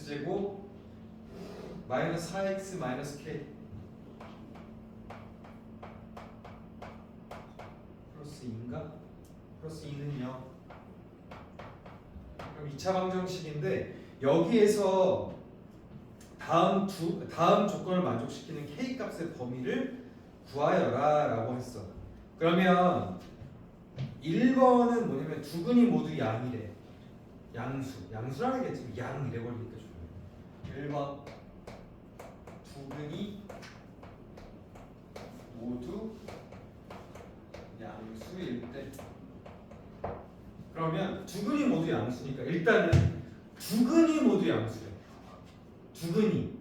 x제곱 마이너스 4x 마이너스 k 플러스 2인가? 플러스 2는요. 그럼 2차 방정식인데 여기에서 다음 조건을 만족시키는 k 값의 범위를 구하여라 라고 했어. 그러면 1번은 뭐냐면 두근이 모두 양이래. 양수라는 게 지금 양 이래 버리니까 좋아요. 1번 두근이 모두 양수일 때. 그러면 두근이 모두 양수니까 일단은 두근이 모두 양수래. 두근이.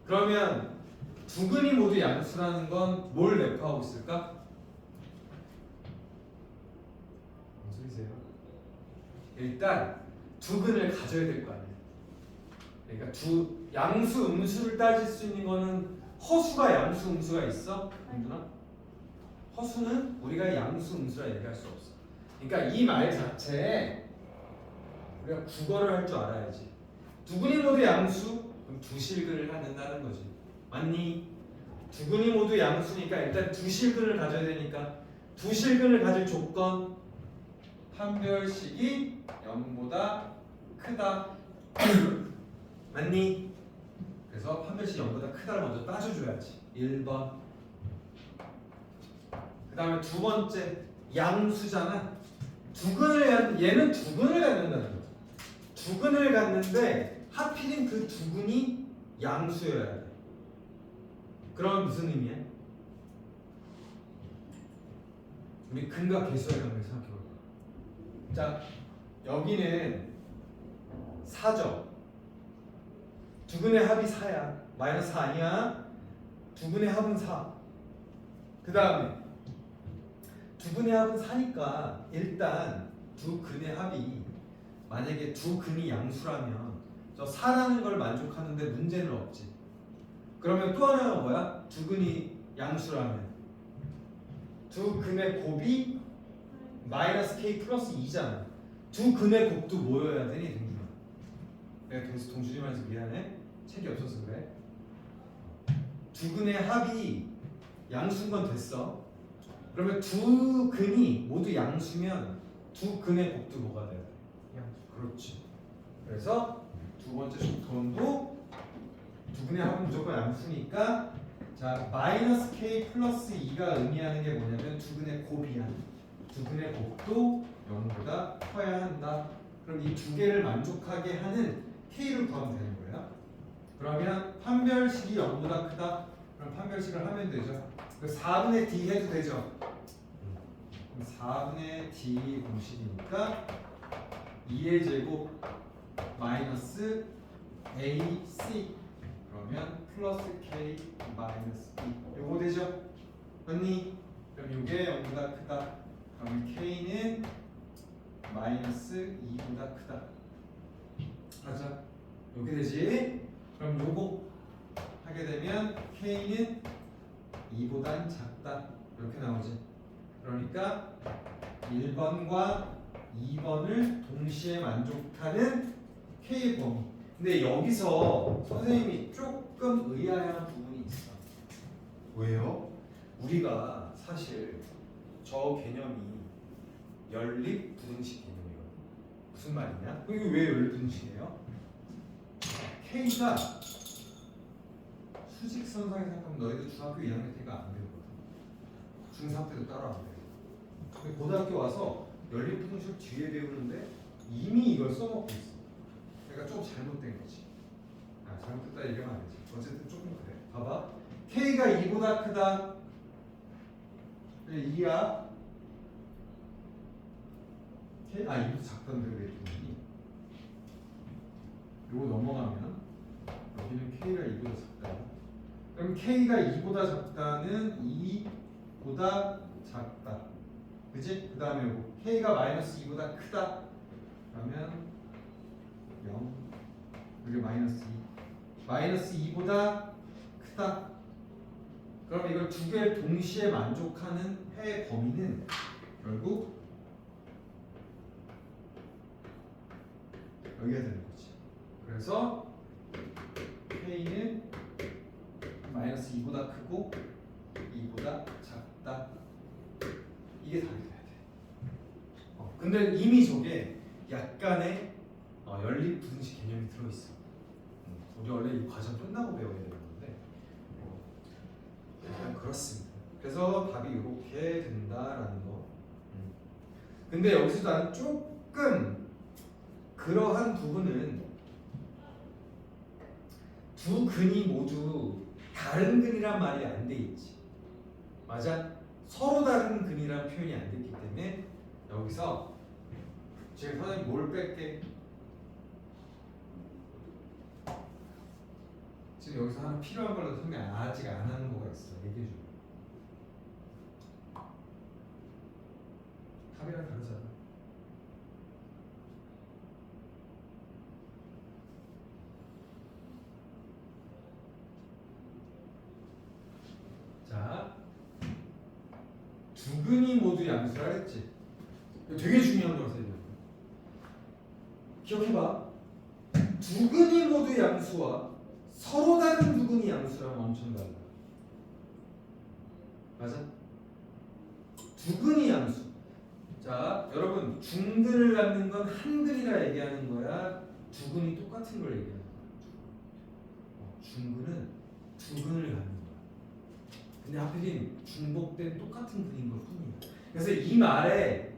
그러면 두근이 모두 양수라는 건 뭘 내포하고 있을까? 무슨 소리세요? 일단 두근을 가져야 될 거 아니야. 그러니까 양수 음수를 따질 수 있는 거는 허수가 양수 음수가 있어? 공준아? 허수는 우리가 양수 음수라 얘기할 수 없어. 그러니까 이 말 자체에 우리가 국어를 할 줄 알아야지. 두근이 모두 양수? 그럼 두실근을 갖는다는 거지. 맞니? 두근이 모두 양수니까 일단 두실근을 가져야 되니까 두실근을 가질 조건 판별식이 0보다 크다. 맞니? 그래서 판별식이 0보다 크다를 먼저 따져줘야지. 1번. 그 다음에 두 번째 양수잖아. 얘는 두근을 갖는다는 거야. 두근을 갖는데 하필인 그 두근이 양수여야 돼. 그럼 무슨 의미야? 우리 근과 계수의 관계를 생각해볼까? 자, 여기는 4죠. 두근의 합이 4야. 마이너스 4 아니야? 두근의 합은 4. 그 다음에 두근의 합은 4니까 일단 두 근의 합이 만약에 두 근이 양수라면 저 4라는 걸 만족하는데 문제는 없지. 그러면 또 하나가 뭐야? 두 근이 양수라면 두 근의 곱이 마이너스 k 플러스 2잖아. 두 근의 곱도 뭐여야 되니? 동준아. 내가 동준이 말해서 미안해. 책이 없어서 그래. 두 근의 합이 양수인 건 됐어. 그러면 두 근이 모두 양수면 두 근의 곱도 뭐가 돼야 돼? 양수. 그렇지. 그래서 두 번째 조건도 두 근의 합은 무조건 양수니까 자 마이너스 k 플러스 2가 의미하는 게 뭐냐면 두 근의 곱이야. 두 근의 곱도 0보다 커야 한다. 그럼 이 두 개를 만족하게 하는 k를 구하면 되는 거예요. 그러면 판별식이 0보다 크다. 그럼 판별식을 하면 되죠. 4분의 d 해도 되죠. 그럼 4분의 d 공식이니까 2의 제곱 마이너스 ac 그러면 플러스 k 마이너스 b 요거 되죠? 맞니? 그럼 이게 0보다 크다. 그러면 k는 마이너스 2보다 크다. 맞아? 요게 되지? 그럼 요거 하게 되면 k는 2보단 작다. 이렇게 나오지. 그러니까 1번과 2번을 동시에 만족하는 k의 범위. 근데 여기서 선생님이 조금 의아한 부분이 있어. 왜요? 우리가 사실 저 개념이 연립 부등식 개념이거든. 무슨 말이냐? 이게 왜 연립 부등식이에요? k가 수직선상에 생각하면 너희들 중학교 2학년 때가 안 배우거든. 중3 때도 따로 안 배워. 근데 고등학교 와서 연립 부등식 뒤에 배우는데 이미 이걸 써먹고 있어. 그러니까 좀 잘못된 거지. 잘못됐다 얘기하면 안 되지. 어쨌든 조금 그래. 봐봐. k가 2보다 크다. 2야. k 2보다 작다는데 왜 이러니? 이거 넘어가면 여기는 k가 2보다 작다. 그럼 k가 2보다 작다는 2보다 작다. 그지? 그 다음에 이거 k가 마이너스 2보다 크다. 그러면 0. 여기 마이너스 2. 마이너스 2보다 크다. 그럼 이걸 두 개를 동시에 만족하는 해의 범위는 결국 여기가 되는 거지. 그래서 K는 마이너스 2보다 크고 2보다 작다. 이게 답이 돼야 돼. 근데 이미 저게 약간의 연립분식 개념이 들어있어. 우리 원래 이 과정 끝나고 배워야 되는 건데 약간 그렇습니다. 그래서 답이 이렇게 된다라는 거. 근데 여기서 난 조금 그러한 부분은 두 근이 모두 다른 근이란 말이 안 돼 있지. 맞아? 서로 다른 근이란 표현이 안 됐기 때문에 여기서 지금 선생님 뭘 뺄게? 지금 여기서 하나 필요한 걸로 선생님 아직 안 하는 거가 있어. 얘기해 줘. 답이랑 다르잖아. 자, 두 근이 모두 양수라 했지. 되게 중요한 거라서 이거. 기억해봐. 두 근이 모두 양수와 서로 다른 두 근이 양수라면 엄청 달라. 맞아? 두 근이 양수. 자, 여러분 중근을 갖는 건 한 근이라 얘기하는 거야? 두 근이 똑같은 걸 얘기하는 거야? 중근은 두 근을 갖는 거야. 근데 하필이면 중복된 똑같은 근인 걸 뿐이야. 그래서 이 말에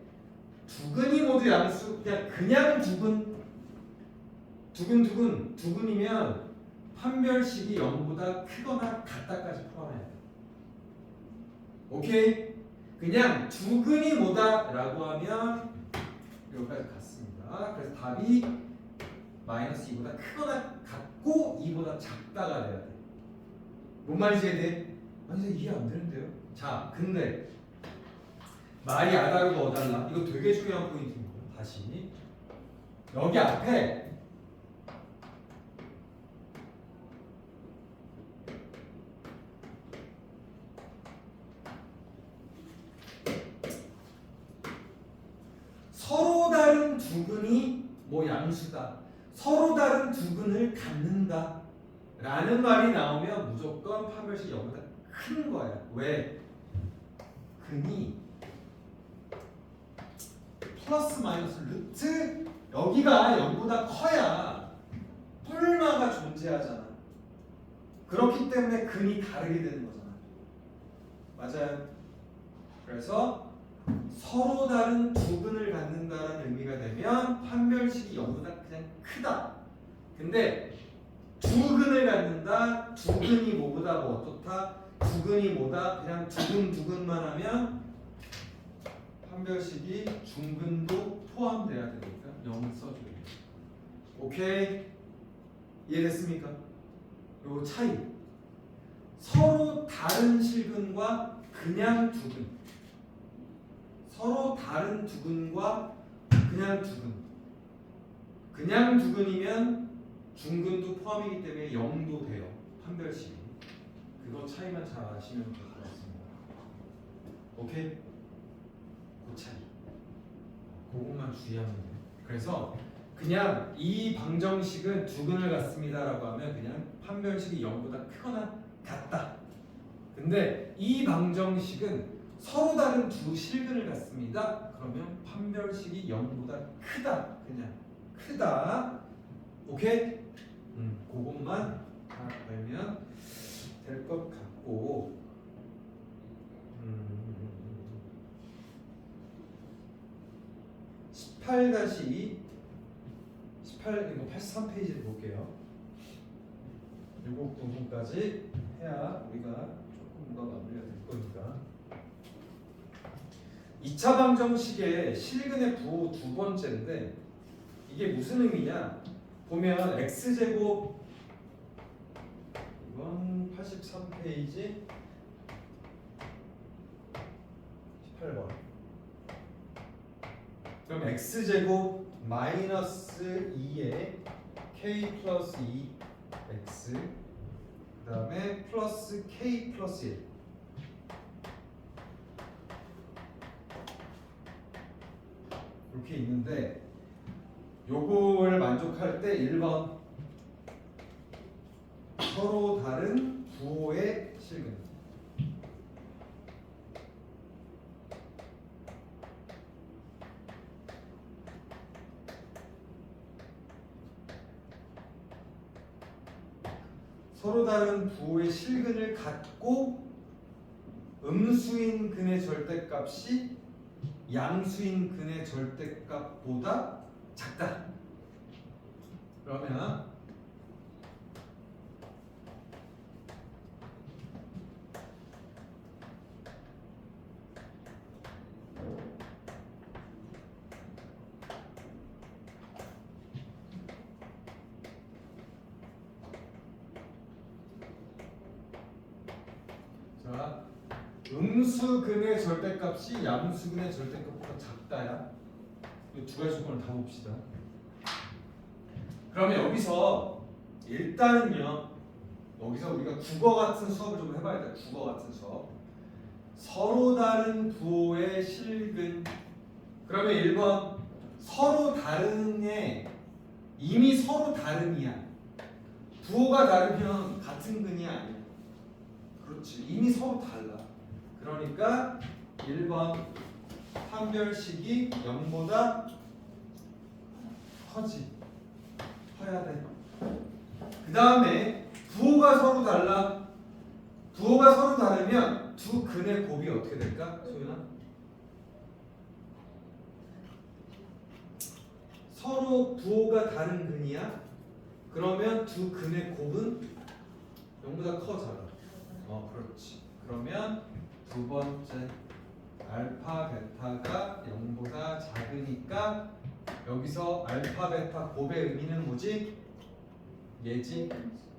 두 근이 모두 양수, 그냥 두 근이면 판별식이 0보다 크거나 같다까지 포함해야 돼. 오케이? 그냥 두 근이 뭐다라고 하면 여기까지 갔습니다. 그래서 답이 마이너스 2보다 크거나 같고 2보다 작다가 돼야 돼. 뭔 말인지 이해돼? 아니 이해 안 되는데요? 자, 근데 말이 아다르고 어달라. 이거 되게 중요한 포인트인 거예요. 다시 여기 앞에 서로 다른 두 근이 뭐 양수다. 서로 다른 두 근을 갖는다. 라는 말이 나오면 무조건 판별식이 0보다 큰 거야. 왜? 근이 플러스 마이너스 루트 여기가 0보다 커야 뿔마가 존재하잖아. 그렇기 때문에 근이 다르게 되는 거잖아. 맞아요. 그래서 서로 다른 두 근을 갖는다라는 의미가 되면 판별식이 0보다 그냥 크다. 근데 두 근을 갖는다. 두 근이 뭐보다 뭐 어떻다. 두 근이 뭐다. 그냥 두 근만 하면 판별식이 중근도 포함돼야 되니까 0을 써줘야 돼. 오케이? 이해됐습니까? 요 차이. 서로 다른 실근과 그냥 두 근. 서로 다른 두 근과 그냥 두 근. 그냥 두 근이면 중근도 포함이기 때문에 0도 돼요. 판별식이. 그거 차이만 잘 아시면 될 것 같습니다. 오케이? 그 차이. 그것만 주의하면 돼요. 그래서 그냥 이 방정식은 두 근을 갖습니다라고 하면 그냥 판별식이 0보다 크거나 같다. 근데 이 방정식은 서로 다른 두 실근을 갖습니다. 그러면 판별식이 0보다 크다. 그냥 크다. 오케이? 그것만 다 알면 될 것 같고 18-2 18 이거 83페이지를 볼게요. 요거 부분까지 해야 우리가 조금 더 마무리가 될 거니까. 2차 방정식의 실근의 부호 두 번째인데 이게 무슨 의미냐? 보면 x제곱 이건 83페이지 18번. 그럼 x제곱 마이너스 2에 k 플러스 2 x 그 다음에 플러스 k 플러스 1 이렇게 있는데 요거를 만족할 때 1번 서로 다른 부호의 실근. 서로 다른 부호의 실근을 갖고 음수인 근의 절대값이 양수인 근의 절대값보다 작다. 그러면 자, 음수근의 절대값이 양수근의 절대값보다 작다야. 이 두 가지 조건을 다 봅시다. 그러면 여기서 일단은요, 여기서 우리가 국어 같은 수업을 좀 해봐야 돼. 국어 같은 수업. 서로 다른 부호의 실근. 그러면 1번 서로 다른에 이미 서로 다른이야. 부호가 다르면 같은 근이 아니야. 그렇지. 이미 서로 달라. 그러니까 1번 판별식이 0보다 커야 돼. 그 다음에 부호가 서로 달라. 부호가 서로 다르면 두 근의 곱이 어떻게 될까? 소윤아? 서로 부호가 다른 근이야. 그러면 두 근의 곱은 0보다 커 작아. 그렇지. 그러면 두 번째 알파 베타가 0보다 작으니까 여기서 알파 베타 곱의 의미는 뭐지? 얘지?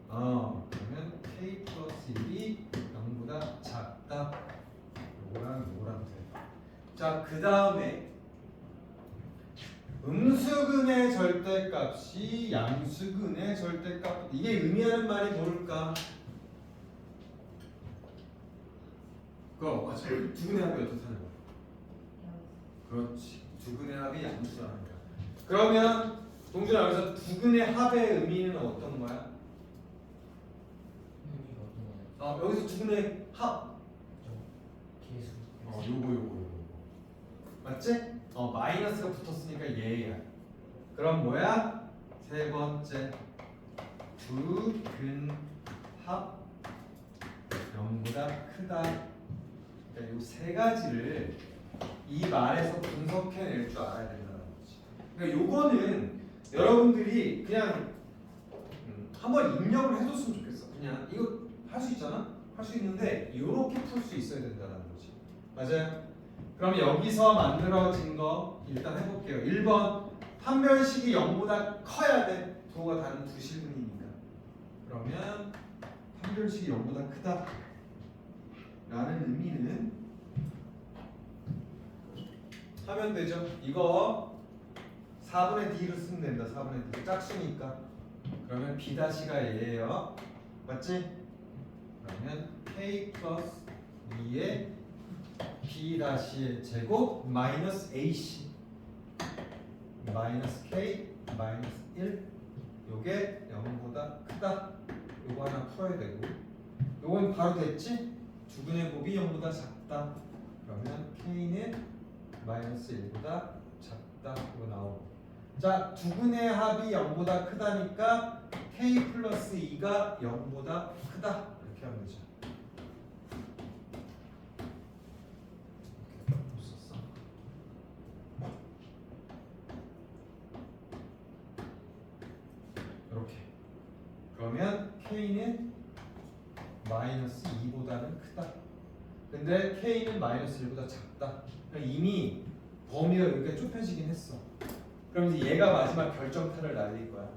그러면 k 플러스 1이 0보다 작다. 요거랑 돼. 자, 그 다음에 음수근의 절대값이 양수근의 절대값. 이게 의미하는 말이 뭘까? 그거 맞아. 두근의 합이 어떻다는 거야? 그렇지. 두근의 합이 양수라는 거야. 그러면 동준아 여기서 두근의 합의 의미는 어떤 거야? 여기서 두근의 합. 계수. 요거. 맞지? 마이너스가 붙었으니까 얘야. 그럼 뭐야? 세 번째 두근 합 0보다 크다. 그러니까 이 세 가지를 이 말에서 분석해낼 줄 알아야 된다는 거지. 그러니까 요거는 여러분들이 그냥 한번 입력을 해줬으면 좋겠어. 그냥 이거 할 수 있잖아? 할 수 있는데 이렇게 풀 수 있어야 된다는 거지. 맞아요? 그럼 여기서 만들어진 거 일단 해볼게요. 1번 판별식이 0보다 커야 돼. 부호가 다른 두 실근이니까. 그러면 판별식이 0보다 크다 라는 의미는 하면 되죠. 이거 4분의 D로 쓰면 된다. 4분의 D 짝수니까. 그러면 B-가 얘예요. 맞지? 그러면 K 플러스 2의 B-의 제곱 마이너스 AC 마이너스 K 마이너스 1 요게 0보다 크다. 요거 하나 풀어야 되고 요건 바로 됐지? 두근의 곱이 0보다 작다. 그러면 K는 마이너스 1보다 작다. 이거 나오고. 자, 두근의 합이 0보다 크다니까 K 플러스 2가 0보다 크다. 이렇게 하면 되죠. 이렇게. 그러면 K는 마이너스 2보다는 크다. 근데 K는 마이너스 1보다 작다. 그러니까 이미 범위가 여기가 좁혀지긴 했어. 그럼 이제 얘가 마지막 결정타를 날릴 거야.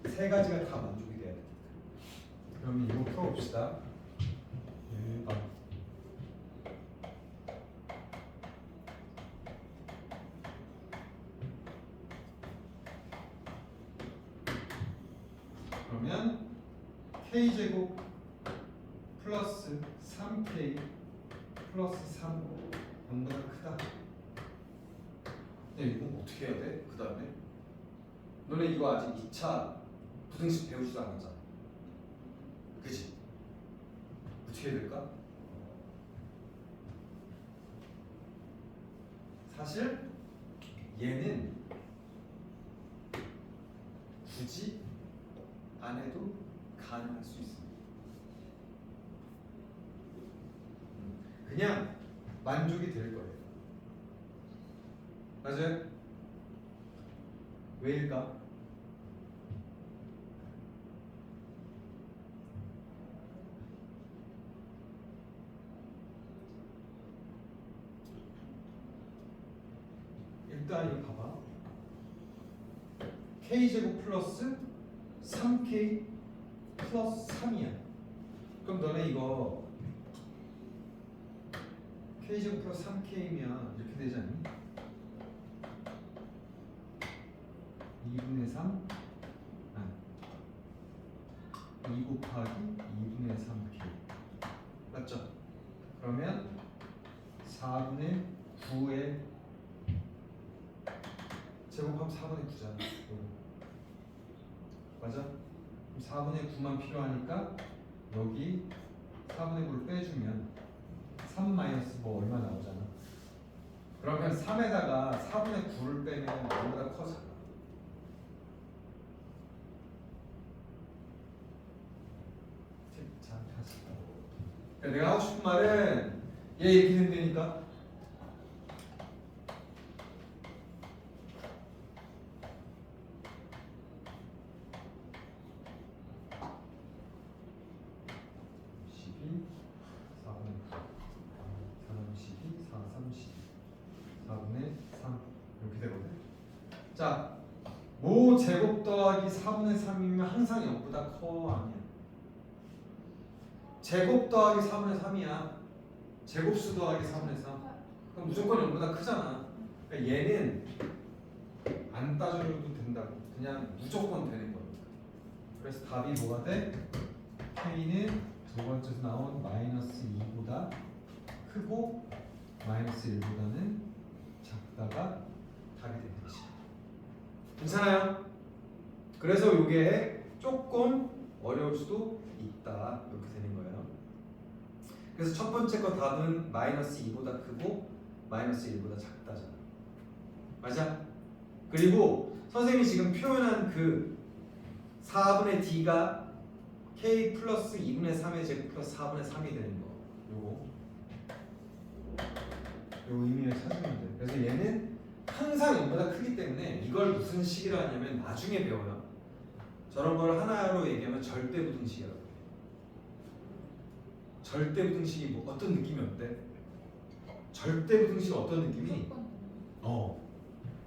세 가지가 다 만족이 돼야 돼. 그러면 이거 풀어봅시다. 1번. 그러면 K제곱 플러스 3K 플러스 3 0보다 크다. 근데 이거 어떻게 해야 돼? 그 다음에 너네 이거 아직 2차 부등식 배우지도 않았잖아. 그치? 어떻게 해야 될까? 사실 얘는 굳이 안 해도 가능할 수 있습니다. 그냥 만족이 될 거예요. 맞아요? 왜일까? 일단 이거 봐봐. k제곱 플러스 3k 플러스 3이야. 그럼 너네 이거 k제곱 플러스 3k면 이렇게 되지 않니? 2분의 3 2 곱하기 2분의 3k 맞죠? 그러면 4분의 9의 제곱하면 4분의 9잖아. 맞아? 그럼 4분의 9만 필요하니까 여기 4분의 9를 빼주면 3 마이너스 뭐 얼마 나오잖아. 그러면 3에다가 4분의 9를 빼면 얼마나 커져? 자, 다시. 그러니까 내가 하고 싶은 말은 얘 이렇게 된다니까. 자, 모 제곱 더하기 4분의 3이면 항상 0보다 커 아니야? 제곱 더하기 4분의 3이야. 제곱수 더하기 4분의 3. 그럼 무조건 0보다 크잖아. 그러니까 얘는 안 따져도 된다고. 그냥 무조건 되는 거니까. 그래서 답이 뭐가 돼? K는 두 번째에서 나온 마이너스 2보다 크고 마이너스 1보다는 작다가 답이 되는 거지. 괜찮아요? 그래서 이게 조금 어려울 수도 있다. 이렇게 되는 거예요. 그래서 첫 번째 거 답은 마이너스 2보다 크고 마이너스 1보다 작다잖아. 맞아? 그리고 선생님이 지금 표현한 그 4분의 d가 k 플러스 2분의 3의 제곱 플러스 4분의 3이 되는 거. 요거 의미를 찾으면 돼. 그래서 얘는 항상 0보다 크기 때문에 이걸 무슨 식이라 하냐면 나중에 배워요. 저런 걸 하나로 얘기하면 절대부등식이라고 해요. 절대부등식이 뭐 어떤 느낌이 어때? 절대부등식 어떤 느낌이?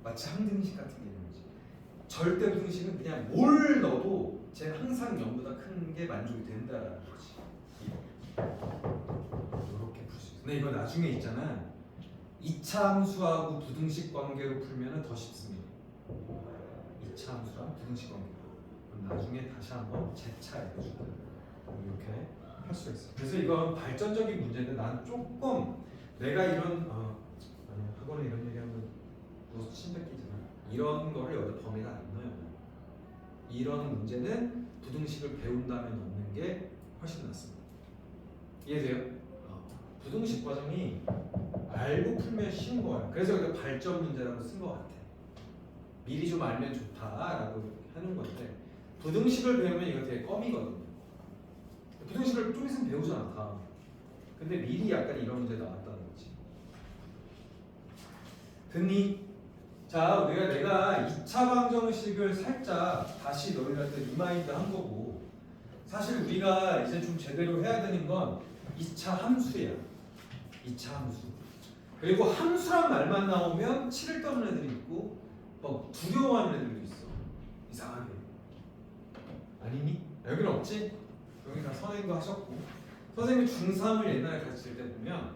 마치 항등식 같은 개념이지. 절대부등식은 그냥 뭘 넣어도 쟤는 항상 0보다 큰 게 만족이 된다라는 거지. 이렇게 풀 수 있어. 근데 이거 나중에 있잖아. 2차 함수하고 부등식 관계로 풀면 더 쉽습니다. 2차 함수랑 부등식 관계로. 그럼 나중에 다시 한번 재차해줄 거예요. 이렇게 할 수가 있어. 그래서 이건 발전적인 문제인데 난 조금 내가 이런 아니 학원에 이런 얘기하면 너 침뱉기잖아. 이런 거를 여기다 범위가 안 넣어요. 이런 문제는 부등식을 배운 다음에 넣는 게 훨씬 낫습니다. 이해돼요? 부등식 과정이 알고 풀면 쉬운 거예요. 그래서 여기다 발전 문제라고 쓴 것 같아. 미리 좀 알면 좋다라고 하는 건데 부등식을 배우면 이거 되게 껌이거든요. 부등식을 좀 있으면 배우잖아 다. 근데 미리 약간 이런 문제 나왔다는 거지. 듣니? 자, 내가 2차 방정식을 살짝 다시 너희한테 리마인드 한 거고 사실 우리가 이제 좀 제대로 해야 되는 건 2차 함수야. 2차 함수. 그리고 함수란 말만 나오면 치를 떠는 애들이 있고 막 두려워하는 애들도 있어. 이상하게. 아니니? 여기는 없지? 여기 다 선생님도 하셨고 선생님이 중3을 옛날에 가르칠 때 보면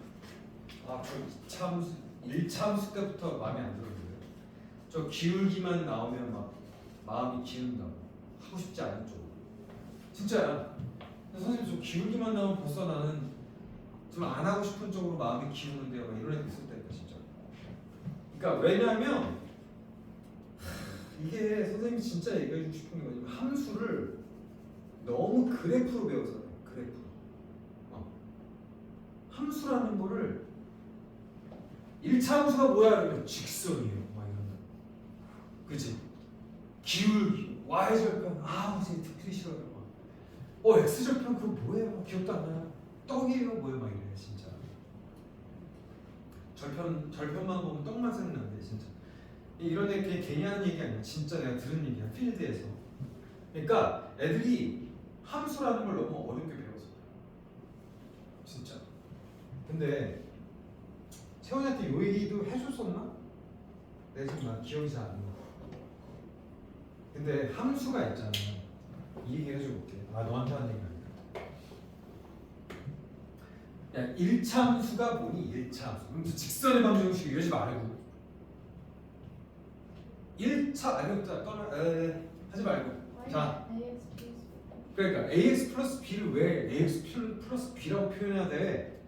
저 2차 함수, 1차 함수 때부터 마음에 안 들어요. 저 기울기만 나오면 막 마음이 기운다고 하고 싶지 않은 쪽. 진짜야. 선생님 저 기울기만 나오면 벌써 나는 좀 안 하고 싶은 쪽으로 마음이 기우는데요. 막 이런 애들 있을 때가 진짜. 그러니까 왜냐면 이게 선생님이 진짜 얘기해주고 싶은 게 뭐냐면 함수를 너무 그래프로 배워서 그래. 함수라는 거를 1차 함수가 뭐야? 그러면 직선이에요. 막 이런 거. 그치? 기울기, y절편, 쟤 듣기 싫어요. x절편 그거 뭐예요? 기억도 안 나요? 떡이에요? 뭐예요? 막 이래 진짜. 절편만 보면 떡만 생각나는데 진짜. 이런 얘기 그냥 괜히 하는 얘기 아니야. 진짜 내가 들은 얘기야. 필드에서. 그러니까 애들이 함수라는 걸 너무 어렵게 배워서 진짜. 근데 채원이한테 요 얘기도 해줬었나? 내가 지금 막 기억이 잘 안 나. 근데 함수가 있잖아. 이 얘기 해줘볼게. 너한테 하는 얘기 아니야. 야, 1차 함수가 뭐니? 1차 함수. 그럼 직선의 방정식 이러지 말고 1차 하지 말고. 자, 그러니까 ax 플러스 b를 왜 ax 플러스 b라고 표현해야 돼?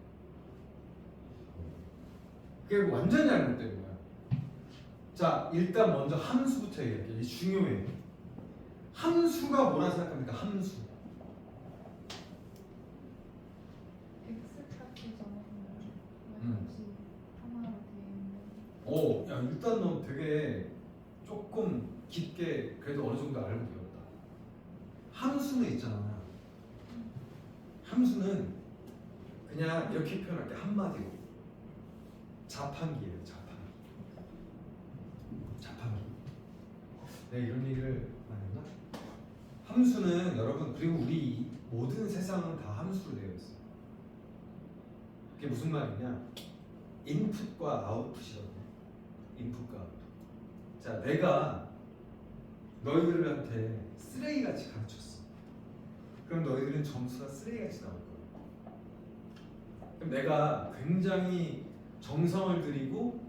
그게 완전 잘못된 거야. 자, 일단 먼저 함수부터 얘기할게. 이게 중요해. 함수가 뭐라 생각합니까? 함수. 야, 일단 너 되게 조금 깊게 그래도 어느 정도 알고 배웠다. 함수는 있잖아. 함수는 그냥 이렇게 표현할게. 한마디로 자판기예요. 자판기. 내가 이런 얘기를 많이 했나? 함수는 여러분, 그리고 우리 모든 세상은 다 함수로 되어 있어요. 그게 무슨 말이냐? 인풋과 아웃풋이거든요. 인풋과 아웃풋. 자, 내가 너희들한테 쓰레기같이 가르쳤어. 그럼 너희들은 점수가 쓰레기같이 나올 거야. 그럼 내가 굉장히 정성을 들이고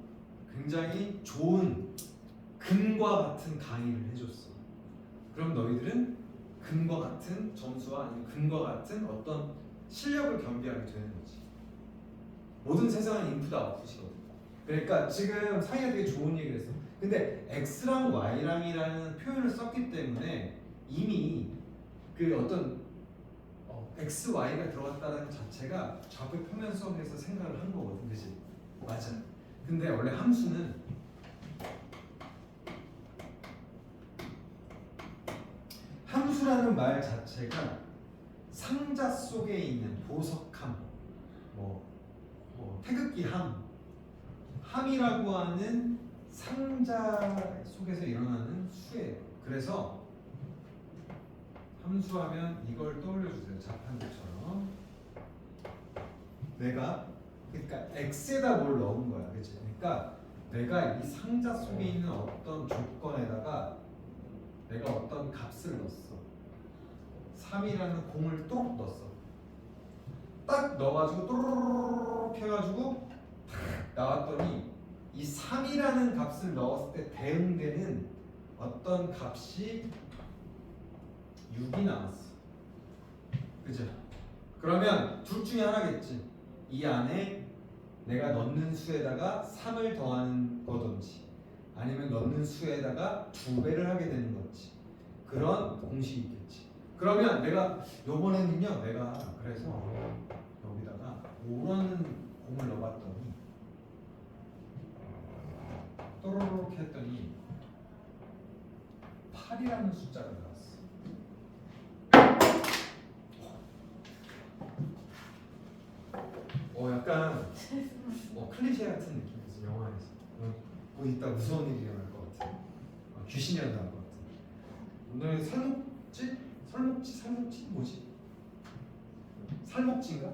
굉장히 좋은 금과 같은 강의를 해줬어. 그럼 너희들은 금과 같은 점수와 아니면 금과 같은 어떤 실력을 겸비하게 되는 거지. 모든 세상은 인풋 아웃풋이거든. 그러니까 지금 상이가 되게 좋은 얘기를 했어. 근데 x랑 y랑이라는 표현을 썼기 때문에 이미 그 어떤 x, y가 들어갔다는 자체가 좌표 평면성에서 생각을 한 거거든, 그지? 맞아. 근데 원래 함수는 함수라는 말 자체가 상자 속에 있는 보석함, 태극기 함이라고 하는 상자 속에서 일어나는 수예요. 그래서 함수하면 이걸 떠올려주세요. 자판기처럼. 내가 그러니까 x에다 뭘 넣은 거야, 그렇지? 그러니까 내가 이 상자 속에 있는 어떤 조건에다가 내가 어떤 값을 넣었어. 3이라는 공을 또 넣었어. 딱 넣어가지고 또르르르 펴가지고 나왔더니 이 3이라는 값을 넣었을 때 대응되는 어떤 값이 6이 나왔어. 그죠? 그러면 둘 중에 하나겠지. 이 안에 내가 넣는 수에다가 3을 더하는 거든지 아니면 넣는 수에다가 2배를 하게 되는 거지. 그런 공식이 있겠지. 그러면 내가 요번에는요, 내가 그래서 여기다가 5라는 공을 넣어봤더니 또로록 했더니 8이라는 숫자가 나왔어. 약간 클리셰 같은 느낌이었어. 영화에서 곧 이따 무서운 일이 일어날 것 같아. 귀신이 나타날 것 같아. 오늘 살목지 뭐지? 살목지인가?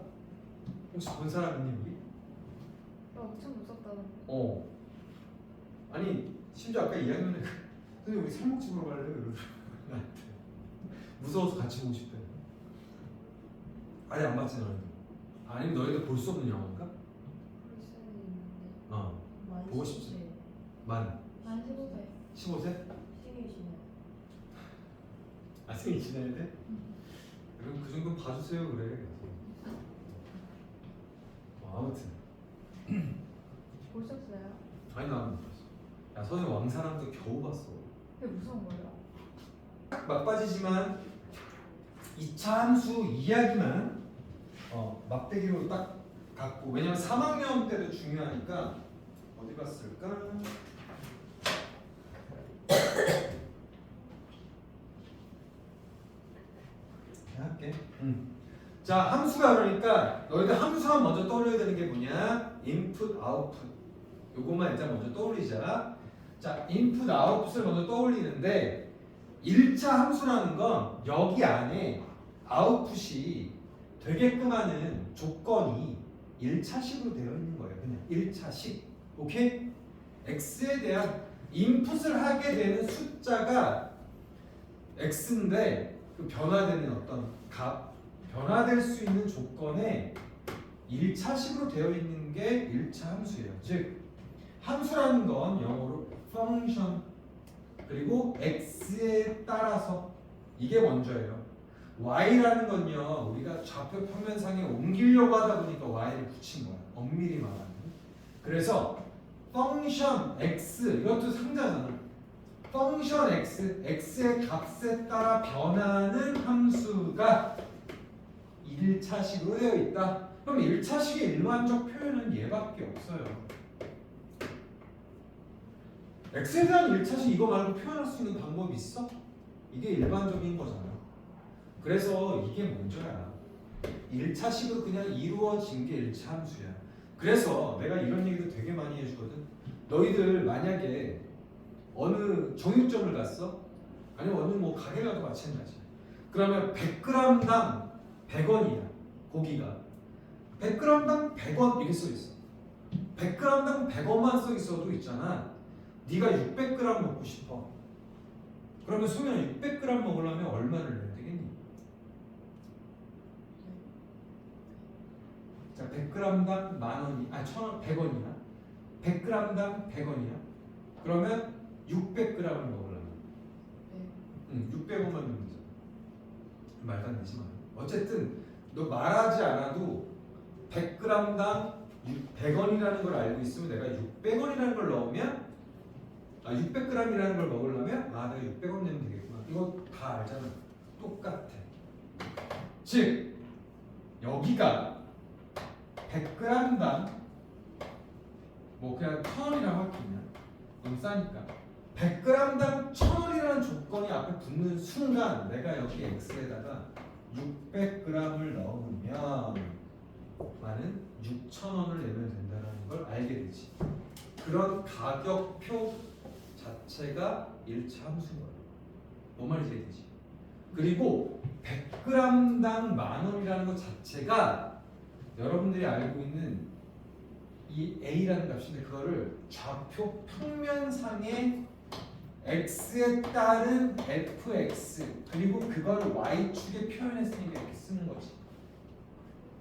혹시 본 사람 있니 우리? 엄청 무섭다던데. 아니 심지어 아까 2학년에 선생님 우리 살목지 보러 갈래요? 이러더라고 나한테. 무서워서 같이 보고 싶대. 아니 안 봤지 너희들? 아니면 너희들 볼 수 없는 영화인가? 볼 수는 있는데. 보고 싶지. 만 15세. 15세? 생일이시네. 생일 지나야 돼? 그럼 그 정도 봐주세요 그래. 아무튼 보셨어요? 아니 나는 못 봤어. 야 선생님 왕사람도 겨우 봤어. 그게 무서운 거예요? 막바지지만 2차 함수 이야기만 막대기로 딱 같고 왜냐면 3학년 때도 중요하니까 어디 봤을까? 할게. 자, 함수가 그러니까 너희들 함수만 먼저 떠올려야 되는 게 뭐냐? 인풋, 아웃풋. 요것만 일단 먼저 떠올리자. 자, 인풋, 아웃풋을 먼저 떠올리는데 1차 함수라는 건 여기 안에 아웃풋이 되게끔 하는 조건이 1차식으로 되어 있는 거예요. 그냥 1차식. 오케이? x에 대한 인풋을 하게 되는 숫자가 x인데 그 변화되는 어떤 값, 변화될 수 있는 조건에 1차식으로 되어 있는 게 1차 함수예요. 즉 함수라는 건 영어로 function 그리고 x에 따라서 이게 먼저예요. y라는 건요 우리가 좌표 평면상에 옮기려고 하다 보니까 y를 붙인 거야. 엄밀히 말하면. 그래서 function x 이것도 상자잖아. function x, x의 값에 따라 변하는 함수가 1차식으로 되어 있다. 그럼 1차식의 일반적 표현은 얘밖에 없어요. x에 대한 1차식 이거 말고 표현할 수 있는 방법이 있어? 이게 일반적인 거잖아. 그래서 이게 먼저야. 1차식으로 그냥 이루어진 게 1차 함수야. 그래서 내가 이런 얘기도 되게 많이 해주거든. 너희들 만약에 어느 정육점을 갔어? 아니면 어느 뭐 가게 가도 마찬가지야. 그러면 100g당 100원이야. 고기가 100g당 100원 이렇게 써 있어. 100g당 100원만 써 있어도 있잖아. 네가 600g 먹고 싶어. 그러면 소민아 600g 먹으려면 얼마를 내야 되겠니? 자, 100g당 만원이, 1000원, 100원이야. 100g당 100원이야. 그러면 600g을 먹으려면 600원만 넣으면 되잖아. 말도 안 되지만 어쨌든 너 말하지 않아도 100g당 100원이라는 걸 알고 있으면 내가 600원이라는 걸 넣으면 600g이라는 걸 먹으려면 내가 600원 내면 되겠구나. 이거 다 알잖아. 똑같아. 즉 여기가 100g당 뭐 그냥 1000원이라고 할게요. 너무 싸니까 100g당 1000원이라는 조건이 앞에 붙는 순간 내가 여기 x에다가 600g을 넣으면 나는 6,000원을 내면 된다는 걸 알게 되지. 그런 가격표 자체가 1차 함수인 거예요. 뭔 말인지 이해되지? 그리고 100g당 만원이라는 것 자체가 여러분들이 알고 있는 이 a라는 값인데 그거를 좌표 평면상의 x에 따른 fx 그리고 그걸 y축에 표현했으니까 이렇게 쓰는 거지.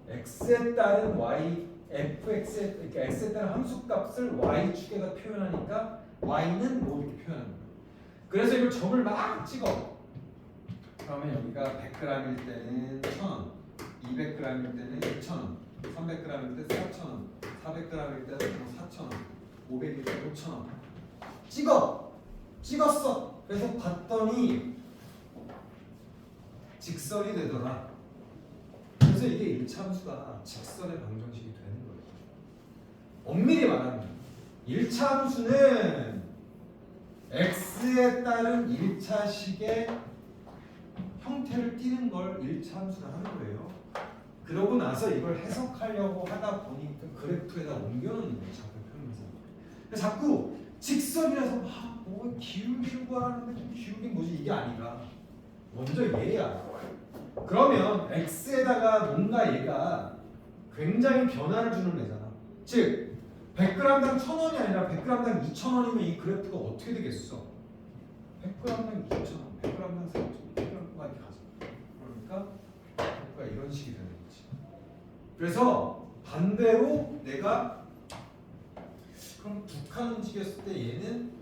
x에 따른 y fx에 그러니까 x에 따른 함수값을 y축에다 표현하니까 y는 뭐 이렇게 표현하는 거야. 그래서 이걸 점을 막 찍어. 그러면 여기가 100g일 때는 1,000원, 200g일 때는 2,000원, 300g일 때 4,000원, 400g일 때는 4,000원, 500일 때 5,000원. 찍었어. 그래서 봤더니 직선이 되더라. 그래서 이게 1차 함수가 직선의 방정식이 되는 거예요. 엄밀히 말하면 1차 함수는 x에 따른 1차식의 형태를 띠는 걸 1차 함수라 하는 거예요. 그러고 나서 이걸 해석하려고 하다 보니까 그래프에다 옮겨놓는 거예요. 자꾸 표현해서. 자꾸 직선이라서 뭐 기울기를 구하라는데 좀 기울긴 뭐지 이게 아니라 먼저 얘야. 그러면 x에다가 뭔가 얘가 굉장히 변화를 주는 애잖아. 즉 100g당 1,000원이 아니라 100g당 2,000원이면 이 그래프가 어떻게 되겠어? 100g당 2,000원, 100g당 4,000원, 100g까지 가자. 그러니까 그래프가 이런 식이 되는 거지. 그래서 반대로 내가 그럼 두 칸 움직였을 때 얘는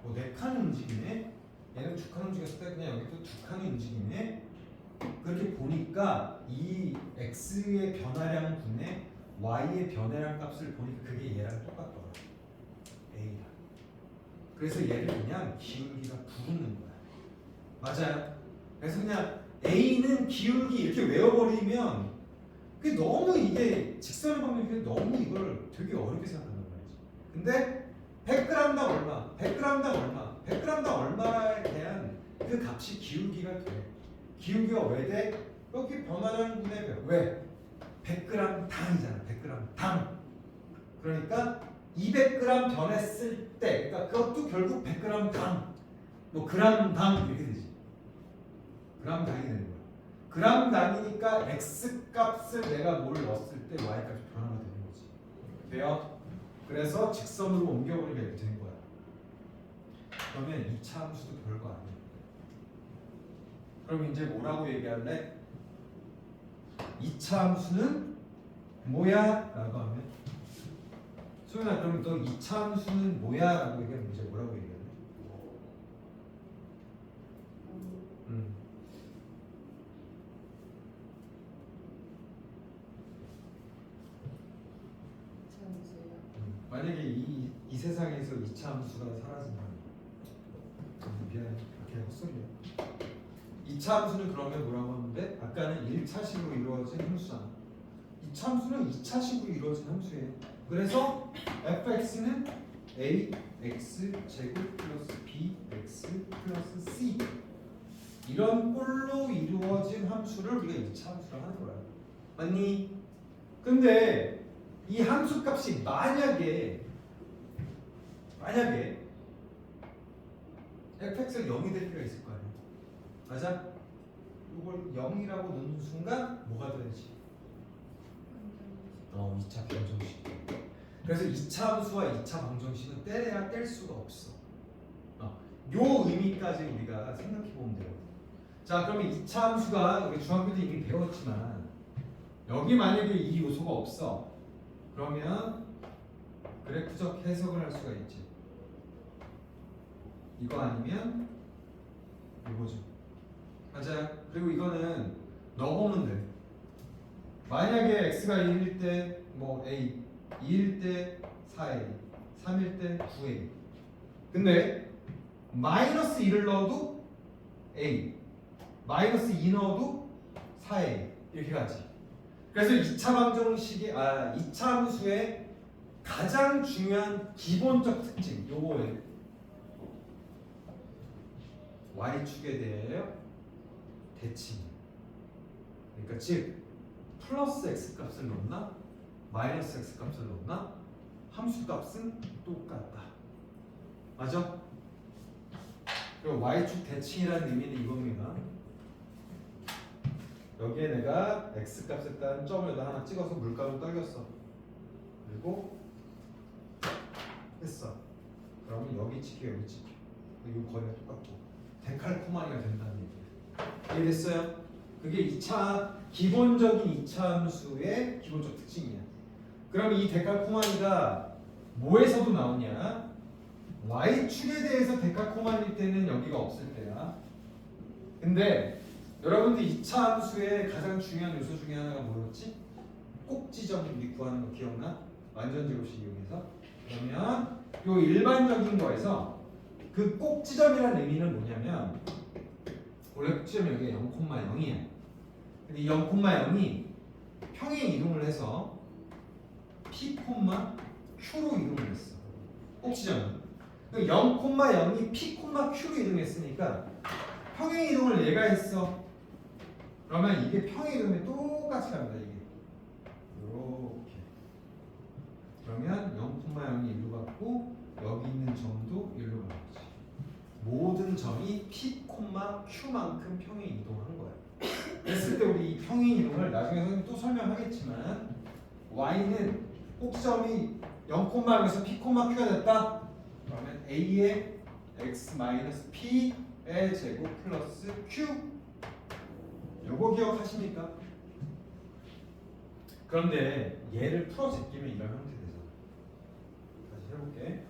뭐 네 칸 움직이네. 얘는 두 칸 움직였을 때 그냥 여기도 두 칸이 움직이네. 그렇게 보니까 이 x의 변화량 분의 y의 변화량 값을 보니까 그게 얘랑 똑같더라. a랑. 그래서 얘를 그냥 기울기가 부르는 거야. 맞아요. 그래서 그냥 a는 기울기 이렇게 외워버리면 그게 너무 이게 직선의 방정식이 너무 이걸 되게 어렵게 생각한단 말이지. 근데 100g당 얼마, 100g당 얼마, 100g당 얼마에 대한 그 값이 기울기가 돼. 기울기가 왜 돼? 여기 변화량 분의 몇. 왜? 100g 당이잖아. 100g 당. 그러니까 200g 변했을 때, 그러니까 그것도 결국 100g 당, 뭐 그램 당 이렇게 되지. 그램 당이 되는 거야. 그램 당이니까 x 값을 내가 뭘 넣었을 때 y 값이 변화가 되는 거지. 돼요? 그래서 직선으로 옮겨버리게 이렇게 되는 거야. 그러면 2차 함수도 별거 아니야. 그럼 이제 뭐라고 얘기할래? 2차 함수는 뭐야? 라고 하면 소연아, 그럼 너 2차 함수는 뭐야? 라고 얘기하면 이제 뭐라고 얘기할래? 만약에 이 세상에서 2차 함수가 사라진다면 미안해, 그렇게 헛소리야. 2차 함수는 그러면 뭐라고 하는데 아까는 1차식으로 이루어진 함수잖아. 2차 함수는 2차식으로 이루어진 함수예요. 그래서 fx는 ax 제곱 플러스 bx 플러스 c 이런 꼴로 이루어진 함수를 우리가 2차 함수라고 하는 거야. 맞니? 근데 이 함수 값이 만약에 fx가 0이 될 필요가 있을 거 아니야. 맞아? 이걸 0이라고 놓는 순간 뭐가 되지? 2차 방정식. 그래서 2차 함수와 2차 방정식은 떼야 뗄 수가 없어. 요 의미까지 우리가 생각해 보면 돼요. 자, 그러면 2차 함수가 우리 중학교 때 이미 배웠지만 여기 만약에 이 요소가 없어. 그러면 그래프적 해석을 할 수가 있지. 이거 아니면 이거죠. 맞아요. 그리고 이거는 넣어보면 돼. 만약에 x가 1일 때 뭐 a, 2일 때 4a, 3일 때 9a. 근데 마이너스 1을 넣어도 a, 마이너스 2 넣어도 4a 이렇게 가지. 그래서 2차 방정식의 2차 함수의 가장 중요한 기본적 특징 요거예요. y축에 대하여 대칭. 그러니까 즉 플러스 x 값을 넣나 마이너스 x 값을 넣나 함수 값은 똑같다. 맞아? 그리고 y축 대칭이라는 의미는 이겁니다. 여기에 내가 x 값에 따른 점을 하나 찍어서 물감을 떨겼어. 그리고 했어. 그러면 여기 찍혀 여기 찍혀. 이거 거리가 똑같고 데칼코마니가 된다는 얘기예요. 이해됐어요? 그게 2차 기본적인 2차 함수의 기본적 특징이야. 그럼 이 데칼코마니가 뭐에서도 나오냐? y축에 대해서 데칼코마니일 때는 여기가 없을 때야. 근데 여러분들 2차 함수의 가장 중요한 요소 중에 하나가 뭐였지? 꼭지점 우리 구하는 거 기억나? 완전제곱식 이용해서. 그러면 요 일반적인 거에서 그 꼭지점이라는 의미는 뭐냐면 원래 꼭지점이 여기 0,0이야. 근데 이 0,0이 평행 이동을 해서 p, q로 이동을 했어. 꼭지점은 0,0이 p, q로 이동했으니까 평행 이동을 얘가 했어. 그러면 이게 평행 이동이 똑같이 갑니다. 이게 이렇게. 그러면 0,0이 일로 갔고 여기 있는 점도 일로 가는 거지. 모든 점이 p, q만큼 평행 이동하는 거야. 그랬을 때 우리 이 평행 이동을 나중에 선생님 또 설명하겠지만 y는 꼭지점이 0,0에서 p, q가 됐다. 그러면 a의 x-p의 제곱 플러스 q. 요거 기억하십니까? 그런데 얘를 풀어 제끼면 이런 형태 되잖아. 다시 해볼게.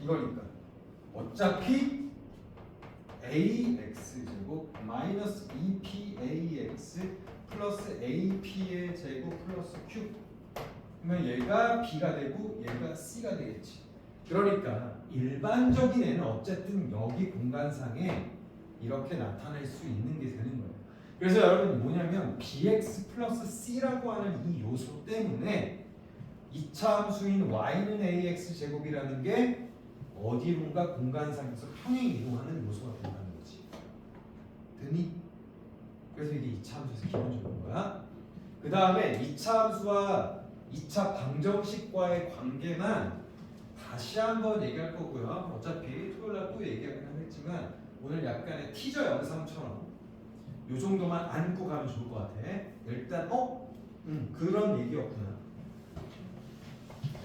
이거니까 어차피 ax 제곱 마이너스 2pax 플러스 ap의 제곱 플러스 q. 그러면 얘가 b가 되고 얘가 c가 되겠지. 그러니까 일반적인 애는 어쨌든 여기 공간상에 이렇게 나타낼 수 있는 게 되는 거예요. 그래서 여러분 뭐냐면 bx 플러스 c라고 하는 이 요소 때문에 2차 함수인 y는 ax 제곱이라는 게 어디론가 공간상에서 평행 이동하는 요소가 된다는 거지. 되니? 그래서 이게 2차 함수에서 기본적인 거야. 그 다음에 2차 함수와 2차 방정식과의 관계만 다시 한번 얘기할 거고요. 어차피 토요일날 또 얘기하긴 하겠지만 오늘 약간의 티저 영상처럼 요 정도만 안고 가면 좋을 것 같아. 일단 그런 얘기였구나.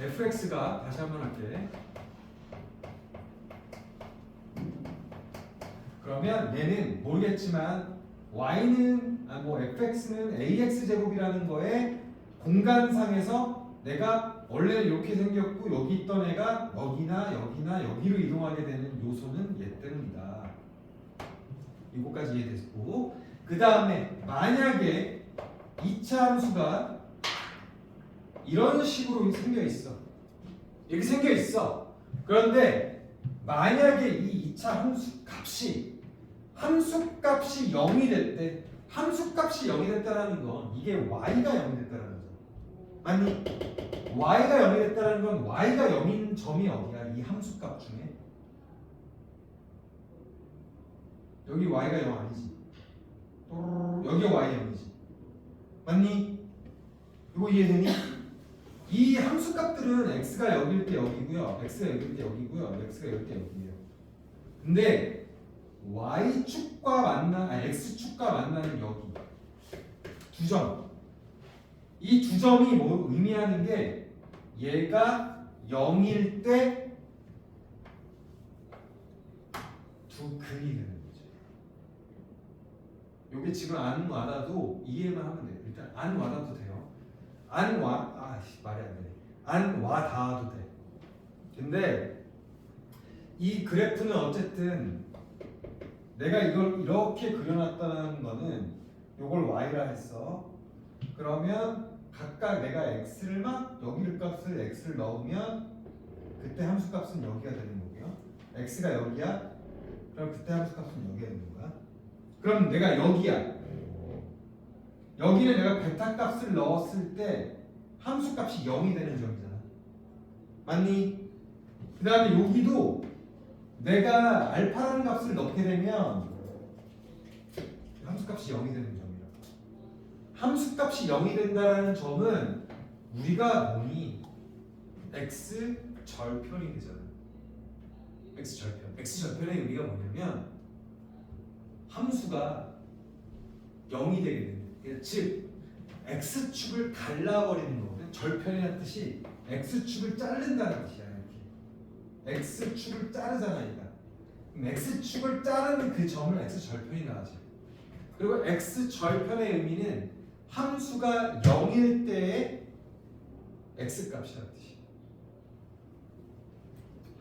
fx가 다시 한번 할게. 그러면 얘는 모르겠지만 y는 fx는 ax 제곱이라는 거에 공간상에서 내가 원래는 이렇게 생겼고 여기 있던 애가 여기나 여기나 여기로 이동하게 되는 요소는 얘 때문이다. 이거까지 이해됐고, 그 다음에 만약에 2차 함수가 이런 식으로 생겨 있어. 이렇게 생겨 있어. 그런데 만약에 이 2차 함수 값이 함수값이 0이 됐대. 함수값이 0이 됐다라는 건 이게 y가 0이 됐다라는 거죠. 아니 y가 0이 됐다라는 건 y가 0인 점이 어디야? 이 함수값 중에 여기 y가 0 아니지. 여기가 y 0이지. 맞니? 이거 이해되니? 이 함수값들은 x가 여기일 때 여기고요, x가 여기일 때 여기고요, x가 여기일 때 여기예요. 근데 x축과 만나는 여기 두 점, 이 두 점이 뭐 의미하는 게 얘가 0일 때 두 근이 되는 거죠. 요게 지금 안 와닿아도 이해만 하면 돼요. 일단 안 와닿아도 돼요. 말이 안 되네. 안 와닿아도 돼. 근데 이 그래프는 어쨌든 내가 이걸 이렇게 그려놨다는 거는 요걸 y라 했어. 그러면 각각 내가 x를 막 여기를 값을 x를 넣으면 그때 함수 값은 여기가 되는 거고요. x가 여기야. 그럼 그때 함수 값은 여기가 되는 거야. 그럼 내가 여기야. 여기는 내가 베타 값을 넣었을 때 함수 값이 0이 되는 점이잖아. 맞니? 그 다음에 여기도 내가 알파라는 값을 넣게 되면 함수 값이 0이 되는 점이라. 함수 값이 0이 된다는 점은 우리가 보니 x 절편이 되잖아. x 절편. x 절편의 의미가 뭐냐면 함수가 0이 되게 되는 거예요. 즉 x축을 갈라버리는 거거든. 절편이라는 뜻이 x축을 자른다는 뜻이야. 이렇게 x축을 자르잖아. 얘가. 그럼 x축을 자르는 그 점을 x절편이 나가지. 그리고 x절편의 의미는 함수가 0일 때의 x값이라는 뜻이야.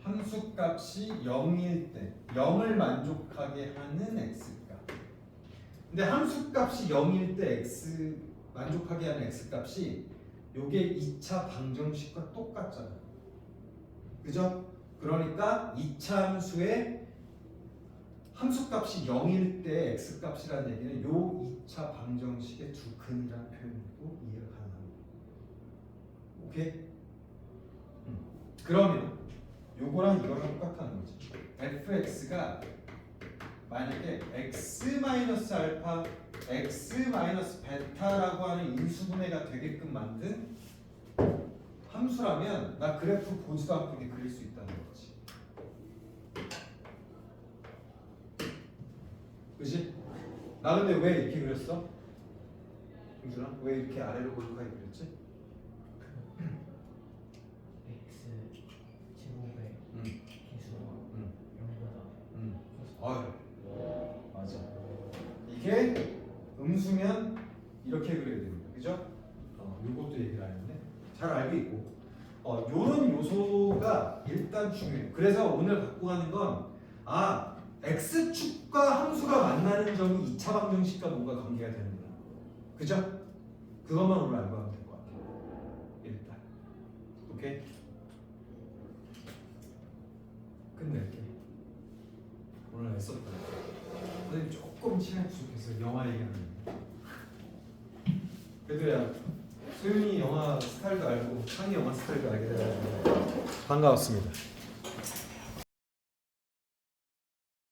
함수값이 0일 때 0을 만족하게 하는 x값. 근데 함수값이 0일 때 x 만족하게 하는 x값이 요게 2차 방정식과 똑같잖아. 그죠? 그러니까 2차 함수의 함수값이 0일 때 x값이라는 얘기는 요 2차 방정식의 두 근이라는 표현으로 이해가 가능합니다. 오케이? 그러면 요거랑 이거랑 똑같다는 거지. fx가 만약에 x-알파, x-베타라고 하는 인수분해가 되게끔 만든 함수라면 나 그래프 보지도 않고 이렇게 그릴 수 있다는 거지. 그지? 나 근데 왜 이렇게 그렸어? 김준아? 왜 이렇게 아래로 골고루 그렸지? x 제곱의 개수가 0보다 아유, 맞아. 이게 음수면 이렇게 그려야 됩니다. 그죠? 요것도 얘기를 안 했네. 잘 알고 있고. 요런 요소가 일단 중요해요. 그래서 오늘 갖고 가는 건 x축과 함수가 만나는 점이 2차 방정식과 뭐가 관계가 되는구나. 그죠? 그것만 오늘 알고 하면 될 것 같아요. 일단. 오케이? 애썼다. 선생님 조금 시간이 부족해서 영화 얘기하는 거예요. 그래도 야 소윤이 영화 스타일도 알고 상이 영화 스타일도 알게 돼가지고 반가웠습니다.